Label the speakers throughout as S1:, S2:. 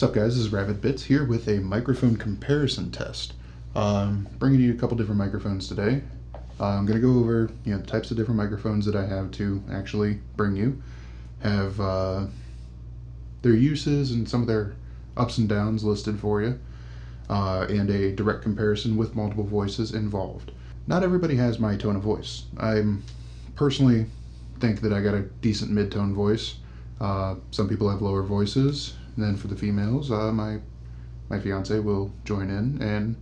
S1: What's up guys, this is Rabid here with a microphone comparison test. Bringing you a couple different microphones today. I'm going to go over the types of different microphones that I have to actually bring you, have their uses and some of their ups and downs listed for you, and a direct comparison with multiple voices involved. Not everybody has my tone of voice. I personally think that I got a decent mid-tone voice. Some people have lower voices. And then for the females, my fiance will join in and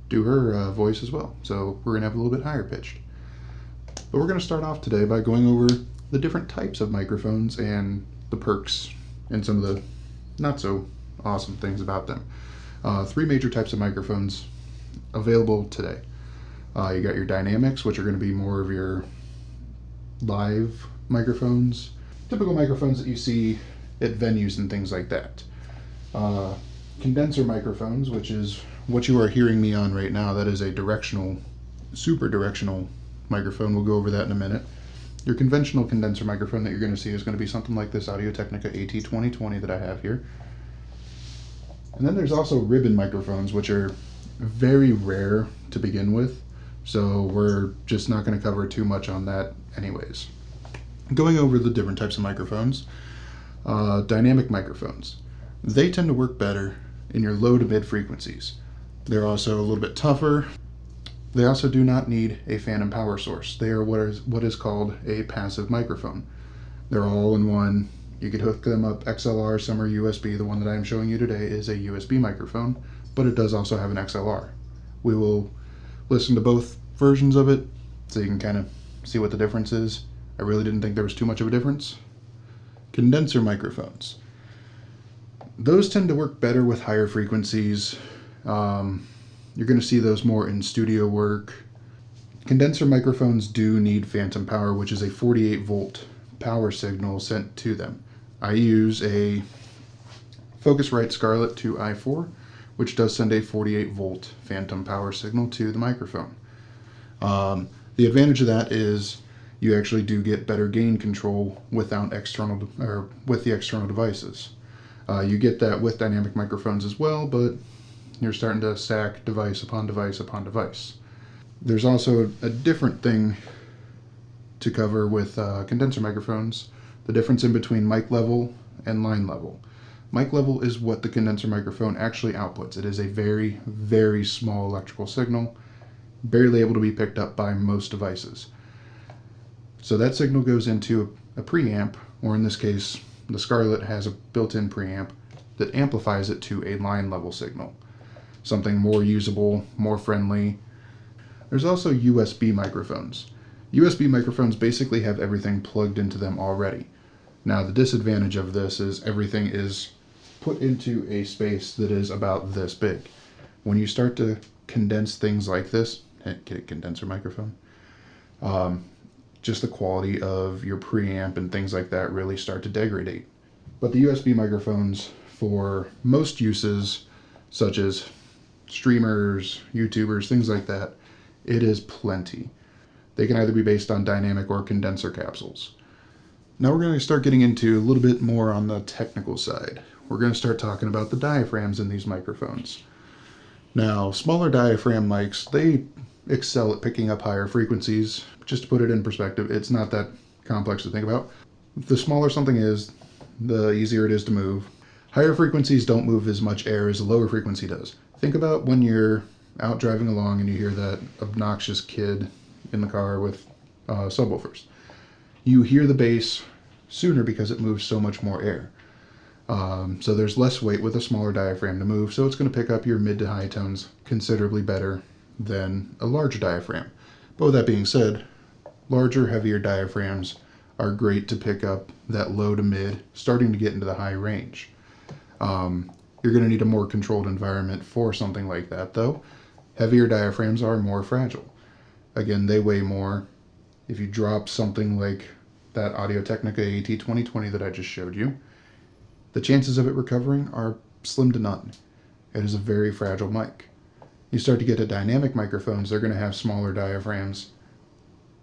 S1: do her voice as well. So we're going to have a little bit higher pitched. But we're going to start off today by going over the different types of microphones and the perks and some of the not so awesome things about them. Three major types of microphones available today. You got your dynamics, which are going to be more of your live microphones, typical microphones that you see at venues and things like that. Condenser microphones, which is what you are hearing me on right now. That is a directional, super directional microphone. We'll go over that in a minute. Your conventional condenser microphone that you're going to see is going to be something like this Audio Technica AT2020 that I have here. And then there's also ribbon microphones, which are very rare to begin with, so we're just not going to cover too much on that anyways. Going over the different types of microphones. Dynamic microphones. They tend to work better in your low to mid frequencies. They're also a little bit tougher. They also do not need a phantom power source. They are what is called a passive microphone. They're all in one. You could hook them up XLR, some are USB. The one that I'm showing you today is a USB microphone, but it does also have an XLR. We will listen to both versions of it so you can kind of see what the difference is. I really didn't think there was too much of a difference. Condenser microphones. Those tend to work better with higher frequencies. You're going to see those more in studio work. Condenser microphones do need phantom power, which is a 48 volt power signal sent to them. I use a Focusrite Scarlett 2i4, which does send a 48 volt phantom power signal to the microphone. The advantage of that is you actually do get better gain control without external or with the external devices. You get that with dynamic microphones as well, but you're starting to stack device upon device upon device. There's also a different thing to cover with condenser microphones, the difference in between mic level and line level. Mic level is what the condenser microphone actually outputs. It is a very, very small electrical signal, barely able to be picked up by most devices. So that signal goes into a preamp, or in this case, the Scarlett has a built-in preamp that amplifies it to a line level signal. Something more usable, more friendly. There's also USB microphones. USB microphones basically have everything plugged into them already. Now the disadvantage of this is everything is put into a space that is about this big. When you start to condense things like this, get a condenser microphone, just the quality of your preamp and things like that really start to degrade. But the USB microphones, for most uses, such as streamers, YouTubers, things like that, it is plenty. They can either be based on dynamic or condenser capsules. Now we're going to start getting into a little bit more on the technical side. We're going to start talking about the diaphragms in these microphones. Now, smaller diaphragm mics, they excel at picking up higher frequencies. Just to put it in perspective, it's not that complex to think about. The smaller something is, the easier it is to move. Higher frequencies don't move as much air as a lower frequency does. Think about when you're out driving along and you hear that obnoxious kid in the car with subwoofers. You hear the bass sooner because it moves so much more air. So there's less weight with a smaller diaphragm to move, so it's going to pick up your mid to high tones considerably better than a larger diaphragm. But with that being said, larger, heavier diaphragms are great to pick up that low to mid, starting to get into the high range. You're going to need a more controlled environment for something like that, though. Heavier diaphragms are more fragile. Again, they weigh more. If you drop something like that Audio Technica AT2020 that I just showed you, the chances of it recovering are slim to none. It is a very fragile mic. You start to get to dynamic microphones, they're going to have smaller diaphragms.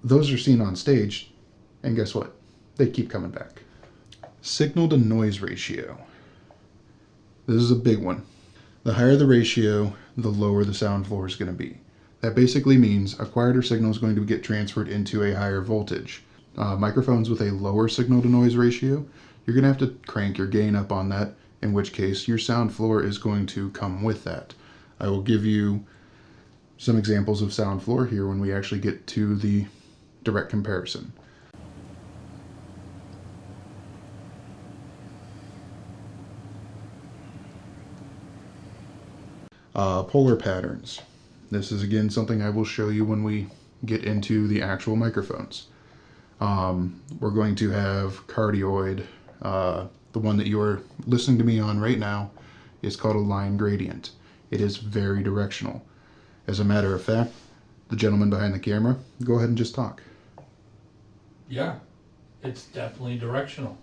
S1: Those are seen on stage, and guess what? They keep coming back. Signal to noise ratio. This is a big one. The higher the ratio, the lower the sound floor is going to be. That basically means a quieter signal is going to get transferred into a higher voltage. Microphones with a lower signal to noise ratio, you're going to have to crank your gain up on that, in which case your sound floor is going to come with that. I will give you some examples of sound floor here when we actually get to the direct comparison. Polar patterns. This is again something I will show you when we get into the actual microphones. We're going to have cardioid. The one that you are listening to me on right now is called a line gradient. It is very directional. As a matter of fact, the gentleman behind the camera, go ahead and just talk.
S2: Yeah, it's definitely directional.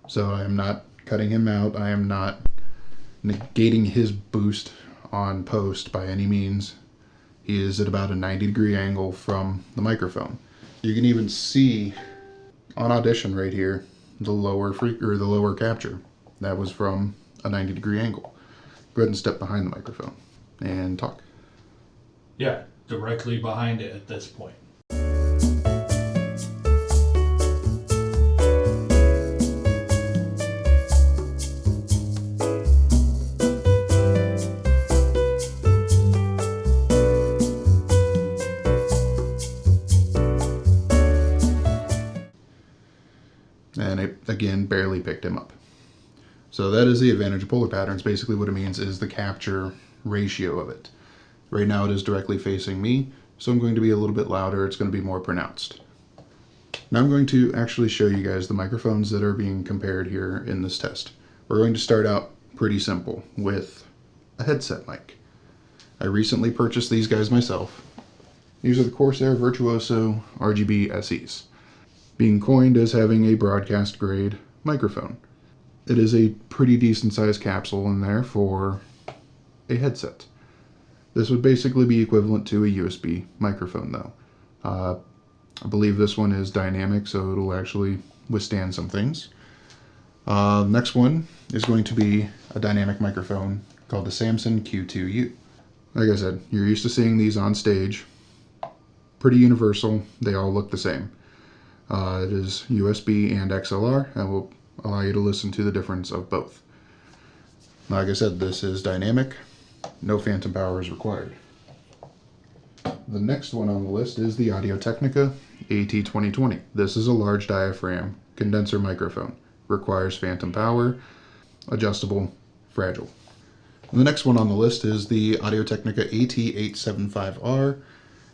S1: So I am not cutting him out. I am not negating his boost on post by any means. He is at about a 90-degree angle from the microphone. You can even see on audition right here the lower capture. That was from a 90-degree angle. Go ahead and step behind the microphone and talk.
S2: Yeah, directly behind it at this point.
S1: And it, again, barely picked him up. So that is the advantage of polar patterns. Basically what it means is the capture ratio of it. Right now it is directly facing me, so I'm going to be a little bit louder. It's going to be more pronounced. Now I'm going to actually show you guys the microphones that are being compared here in this test. We're going to start out pretty simple with a headset mic. I recently purchased these guys myself. These are the Corsair Virtuoso RGB SEs, being coined as having a broadcast grade microphone. It is a pretty decent sized capsule in there for a headset. This would basically be equivalent to a USB microphone though. I believe this one is dynamic, so it'll actually withstand some things. Next one is going to be a dynamic microphone called the Samson Q2U. Like I said, you're used to seeing these on stage. Pretty universal, they all look the same. It is USB and XLR, and will allow you to listen to the difference of both. Like I said, this is dynamic. No phantom power is required. The next one on the list is the Technica AT2020. This is a large diaphragm condenser microphone. Requires phantom power, adjustable, fragile. And the next one on the list is the Technica AT875R.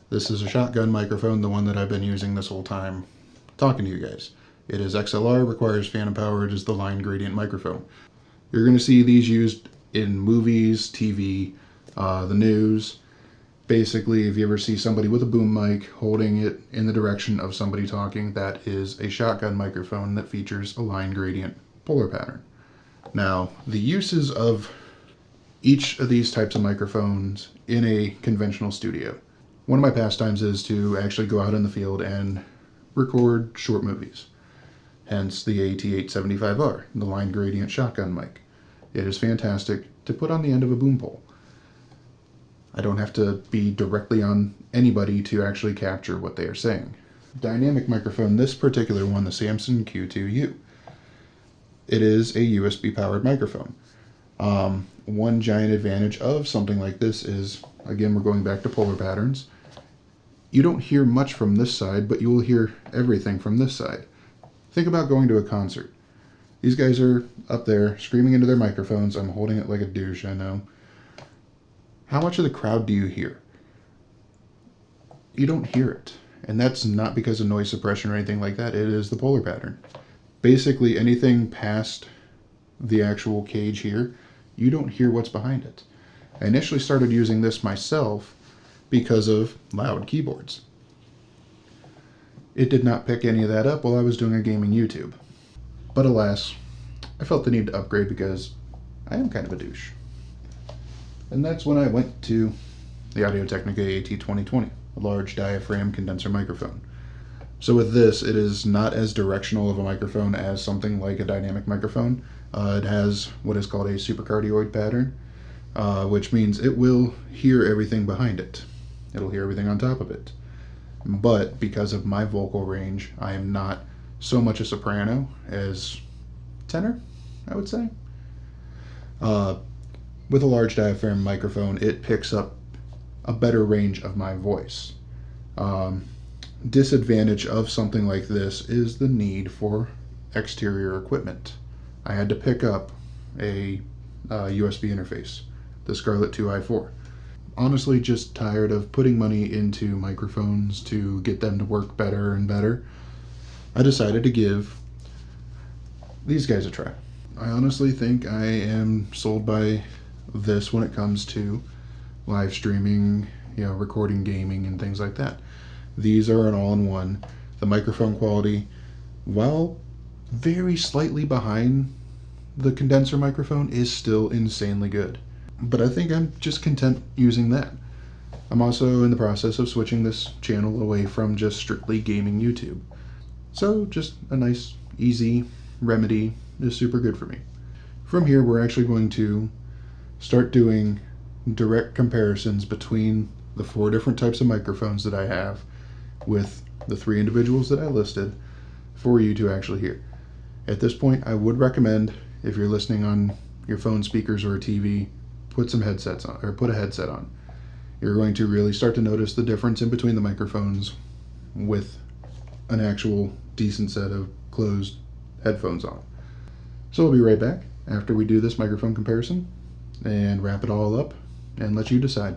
S1: This is a shotgun microphone, the one that I've been using this whole time talking to you guys. It is XLR, requires phantom power. It is the line gradient microphone. You're going to see these used in movies, TV, the news. Basically, if you ever see somebody with a boom mic holding it in the direction of somebody talking, that is a shotgun microphone that features a line gradient polar pattern. Now, the uses of each of these types of microphones in a conventional studio. One of my pastimes is to actually go out in the field and record short movies. Hence the AT875R, the line gradient shotgun mic. It is fantastic to put on the end of a boom pole. I don't have to be directly on anybody to actually capture what they are saying. Dynamic microphone, this particular one, the Samson Q2U. It is a USB powered microphone. One giant advantage of something like this is, again, we're going back to polar patterns. You don't hear much from this side, but you will hear everything from this side. Think about going to a concert. These guys are up there screaming into their microphones. I'm holding it like a douche, I know. How much of the crowd do you hear? You don't hear it. And that's not because of noise suppression or anything like that. It is the polar pattern. Basically, anything past the actual cage here, you don't hear what's behind it. I initially started using this myself because of loud keyboards. It did not pick any of that up while I was doing a gaming YouTube. But alas, I felt the need to upgrade because I am kind of a douche. And that's when I went to the Technica AT2020, a large diaphragm condenser microphone. So with this, it is not as directional of a microphone as something like a dynamic microphone. It has what is called a supercardioid pattern, which means it will hear everything behind it. It'll hear everything on top of it. But because of my vocal range, I am not so much a soprano as tenor, I would say. With a large diaphragm microphone, it picks up a better range of my voice. Disadvantage of something like this is the need for exterior equipment. I had to pick up a USB interface, the Scarlett 2i4. Honestly, just tired of putting money into microphones to get them to work better and better. I decided to give these guys a try. I honestly think I am sold by this when it comes to live streaming, recording gaming and things like that. These are an all-in-one. The microphone quality, while very slightly behind the condenser microphone, is still insanely good. But I think I'm just content using that. I'm also in the process of switching this channel away from just strictly gaming YouTube. So just a nice, easy remedy is super good for me. From here, we're actually going to start doing direct comparisons between the 4 different types of microphones that I have with the 3 individuals that I listed for you to actually hear. At this point, I would recommend, if you're listening on your phone speakers or a TV, put some headsets on, or put a headset on. You're going to really start to notice the difference in between the microphones with an actual decent set of closed headphones on. So we'll be right back after we do this microphone comparison and wrap it all up and let you decide.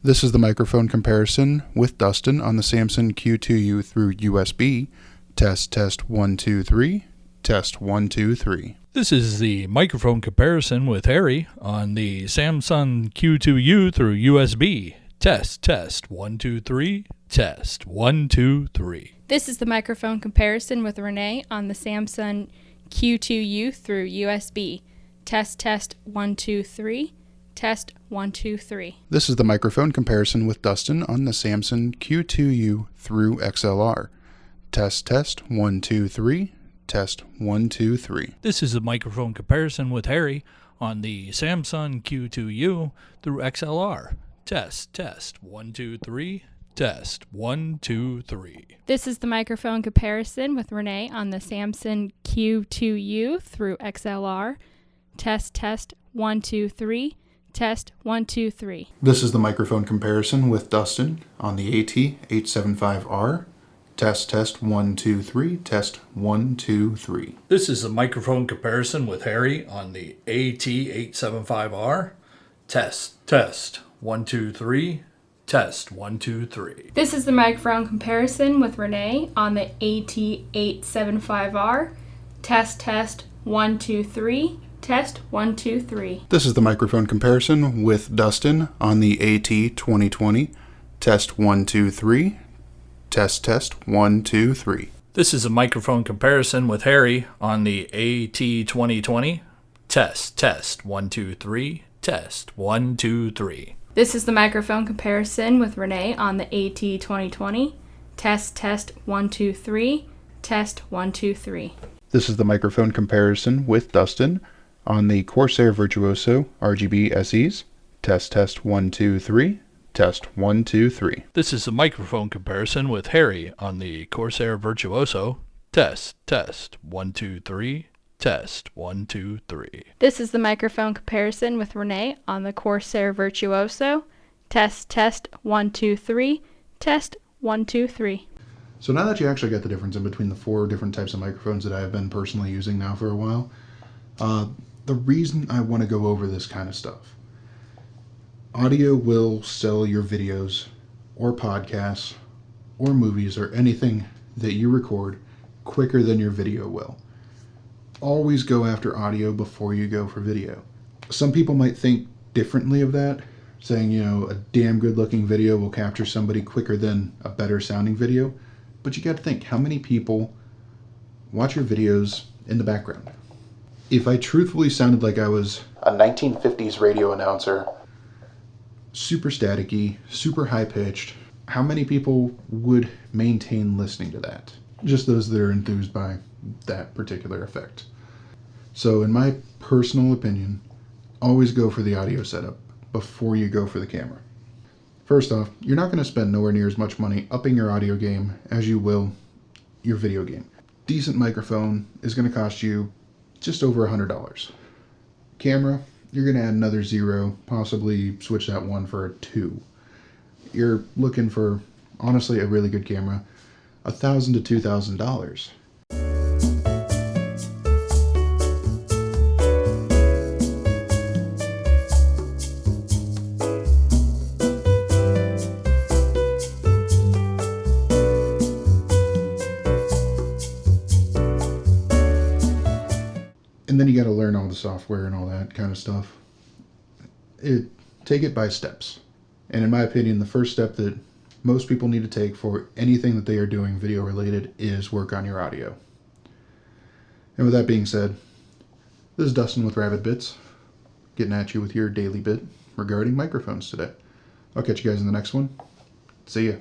S1: This is the microphone comparison with Dustin on the Samson Q2U through USB. Test 1 2 3. Test 1 2 3.
S3: This is the microphone comparison with Harry on the Samson Q2U through USB. Test 1 2 3. Test 1 2 3.
S4: This is the microphone comparison with Renee on the Samson Q2U through USB. Test 1 2 3. Test 1 2 3.
S1: This is the microphone comparison with Dustin on the Samson Q2U through XLR. Test 1 2 3. Test 1 2 3.
S3: This is the microphone comparison with Harry on the Samson Q2U through XLR. Test 1 2 3. Test 1 2 3.
S4: This is the microphone comparison with Renee on the Samson Q2U through XLR. Test 1 2 3. Test 1 2 3.
S1: This is the microphone comparison with Dustin on the AT875R. Test 1 2 3. Test 1 2 3.
S3: This is the microphone comparison with Harry on the AT875R. Test 1 2 3. Test 1 2 3.
S4: This is the microphone comparison with Renee on the AT875R. Test 1 2 3. Test 1 2 3.
S1: This is the microphone comparison with Dustin on the AT2020. Test 1 2 3. Test 1 2 3.
S3: This is a microphone comparison with Harry on the AT2020. Test 1 2 3. Test 1 2 3.
S4: This is the microphone comparison with Renee on the AT2020. Test 1 2 3. Test 1 2 3.
S1: This is the microphone comparison with Dustin on the Corsair Virtuoso RGB SEs. Test 1 2 3. Test 1 2 3.
S3: This is the microphone comparison with Harry on the Corsair Virtuoso. Test 1 2 3. Test 1 2 3.
S4: This is the microphone comparison with Renee on the Corsair Virtuoso. Test 1 2 3. Test 1 2 3.
S1: So now that you actually got the difference in between the 4 different types of microphones that I have been personally using now for a while, the reason I want to go over this kind of stuff. Audio will sell your videos or podcasts or movies or anything that you record quicker than your video will. Always go after audio before you go for video. Some people might think differently of that, saying, a damn good looking video will capture somebody quicker than a better sounding video. But you got to think, how many people watch your videos in the background? If I truthfully sounded like I was a 1950s radio announcer, super staticky, super high pitched, how many people would maintain listening to that? Just those that are enthused by that particular effect. So in my personal opinion, always go for the audio setup before you go for the camera. First off, you're not going to spend nowhere near as much money upping your audio game as you will your video game. Decent microphone is going to cost you just over $100. Camera, you're going to add another 0, possibly switch that 1 for a 2. You're looking for, honestly, a really good camera, $1,000 to $2,000. And then you got to learn all the software and all that kind of stuff. Take it by steps. And in my opinion, the first step that most people need to take for anything that they are doing video related is work on your audio. And with that being said, this is Dustin with Rabid Bits, getting at you with your daily bit regarding microphones today. I'll catch you guys in the next one. See ya.